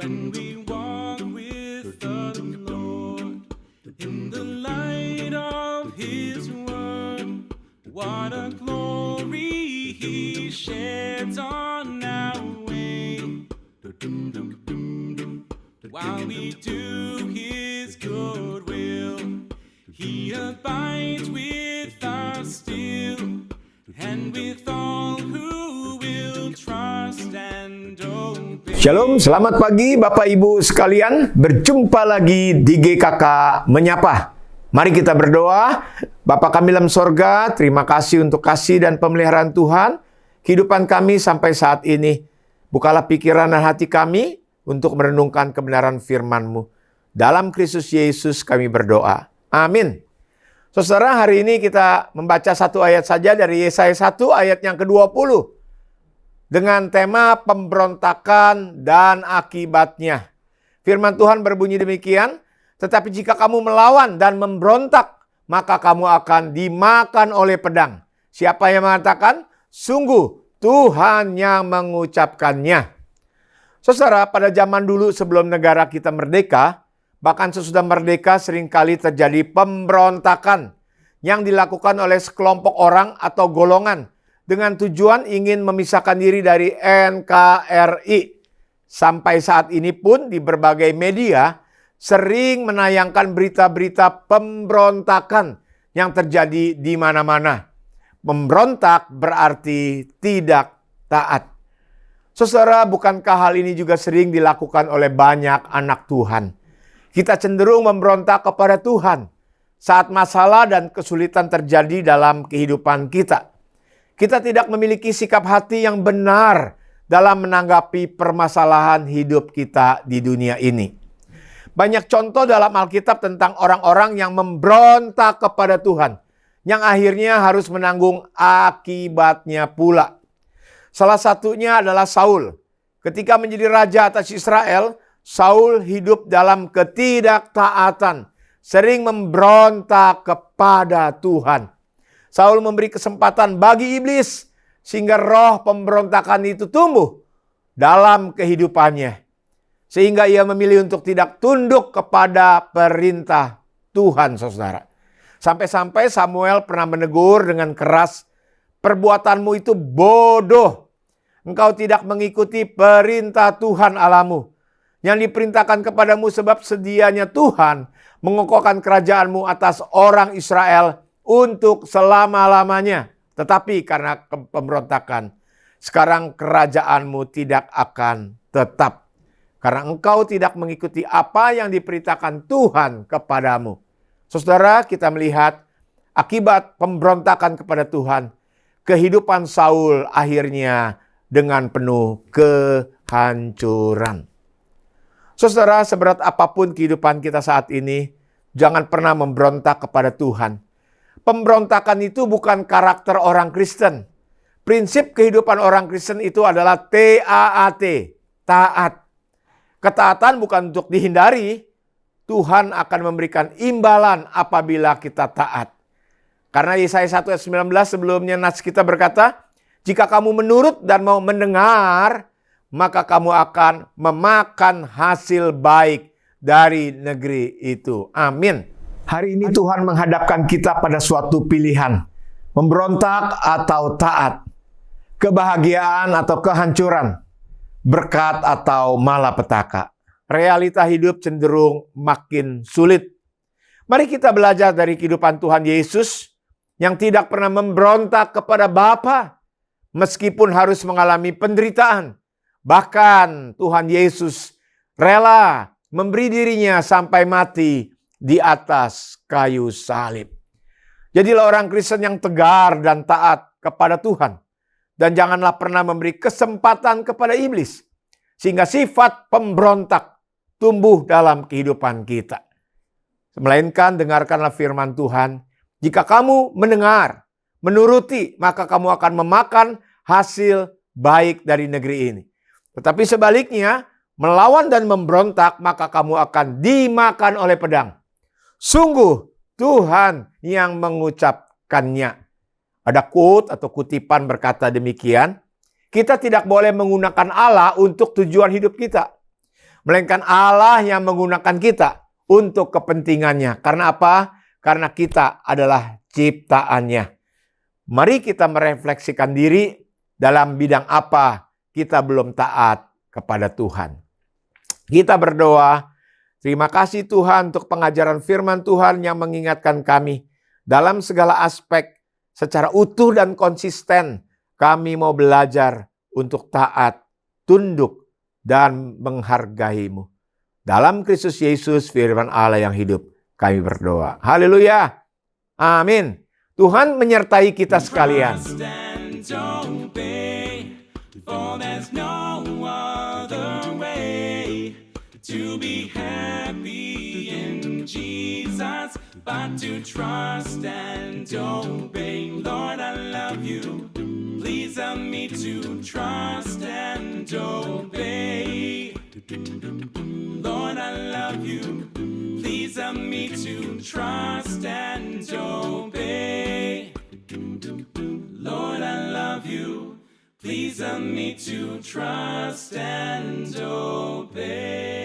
when we walk with the Lord in the light of His word. What a glory He sheds on our way. While we do His good will, He abides with us still, and with all who will trust and obey. Shalom, selamat pagi Bapak Ibu sekalian. Berjumpa lagi di GKK Menyapa. Mari kita berdoa. Bapa kami dalam sorga, terima kasih untuk kasih dan pemeliharaan Tuhan kehidupan kami sampai saat ini. Bukalah pikiran dan hati kami untuk merenungkan kebenaran firman-Mu. Dalam Kristus Yesus kami berdoa. Amin. Saudara, hari ini kita membaca satu ayat saja dari Yesaya 1 ayat yang ke-20. Dengan tema pemberontakan dan akibatnya. Firman Tuhan berbunyi demikian, tetapi jika kamu melawan dan memberontak, maka kamu akan dimakan oleh pedang. Siapa yang mengatakan? Sungguh Tuhan yang mengucapkannya. Saudara, pada zaman dulu sebelum negara kita merdeka, bahkan sesudah merdeka seringkali terjadi pemberontakan yang dilakukan oleh sekelompok orang atau golongan dengan tujuan ingin memisahkan diri dari NKRI. Sampai saat ini pun di berbagai media sering menayangkan berita-berita pemberontakan yang terjadi di mana-mana. Memberontak berarti tidak taat. Saudara, bukankah hal ini juga sering dilakukan oleh banyak anak Tuhan? Kita cenderung memberontak kepada Tuhan saat masalah dan kesulitan terjadi dalam kehidupan kita. Kita tidak memiliki sikap hati yang benar dalam menanggapi permasalahan hidup kita di dunia ini. Banyak contoh dalam Alkitab tentang orang-orang yang memberontak kepada Tuhan, yang akhirnya harus menanggung akibatnya pula. Salah satunya adalah Saul. Ketika menjadi raja atas Israel, Saul hidup dalam ketidaktaatan, sering memberontak kepada Tuhan. Saul memberi kesempatan bagi iblis, sehingga roh pemberontakan itu tumbuh dalam kehidupannya. Sehingga ia memilih untuk tidak tunduk kepada perintah Tuhan, saudara. Sampai-sampai Samuel pernah menegur dengan keras, perbuatanmu itu bodoh. Engkau tidak mengikuti perintah Tuhan Allahmu yang diperintahkan kepadamu, sebab sedianya Tuhan mengokohkan kerajaanmu atas orang Israel untuk selama-lamanya. Tetapi karena pemberontakan, sekarang kerajaanmu tidak akan tetap. Karena engkau tidak mengikuti apa yang diperintahkan Tuhan kepadamu. Saudara, kita melihat akibat pemberontakan kepada Tuhan, kehidupan Saul akhirnya dengan penuh kehancuran. Saudara, seberat apapun kehidupan kita saat ini, jangan pernah memberontak kepada Tuhan. Pemberontakan itu bukan karakter orang Kristen. Prinsip kehidupan orang Kristen itu adalah TAAT, taat. Ketaatan bukan untuk dihindari. Tuhan akan memberikan imbalan apabila kita taat. Karena Yesaya 1 ayat 19 sebelumnya nas kita berkata, jika kamu menurut dan mau mendengar, maka kamu akan memakan hasil baik dari negeri itu. Amin. Hari ini Tuhan menghadapkan kita pada suatu pilihan. Memberontak atau taat. Kebahagiaan atau kehancuran. Berkat atau malapetaka. Realita hidup cenderung makin sulit. Mari kita belajar dari kehidupan Tuhan Yesus yang tidak pernah memberontak kepada Bapa meskipun harus mengalami penderitaan. Bahkan Tuhan Yesus rela memberi dirinya sampai mati di atas kayu salib. Jadilah orang Kristen yang tegar dan taat kepada Tuhan. Dan janganlah pernah memberi kesempatan kepada iblis. Sehingga sifat pemberontak tumbuh dalam kehidupan kita. Melainkan dengarkanlah firman Tuhan. Jika kamu mendengar, menuruti, maka kamu akan memakan hasil baik dari negeri ini. Tetapi sebaliknya, melawan dan memberontak, maka kamu akan dimakan oleh pedang. Sungguh Tuhan yang mengucapkannya. Ada quote atau kutipan berkata demikian, kita tidak boleh menggunakan Allah untuk tujuan hidup kita. melainkan Allah yang menggunakan kita untuk kepentingannya. Karena apa? Karena kita adalah ciptaannya. Mari kita merefleksikan diri dalam bidang apa kita belum taat kepada Tuhan. Kita berdoa, terima kasih Tuhan untuk pengajaran firman Tuhan yang mengingatkan kami dalam segala aspek secara utuh dan konsisten. Kami mau belajar untuk taat, tunduk, dan menghargai-Mu. Dalam Kristus Yesus, firman Allah yang hidup, kami berdoa. Haleluya. Amin. Tuhan menyertai kita sekalian. Trust and obey, for there's no other way to be happy in Jesus, but to trust and obey. Lord, I love you. Please help me to trust and obey. Lord, I love you. Please help me to trust and obey. Lord, I love you. Please help me to trust and obey.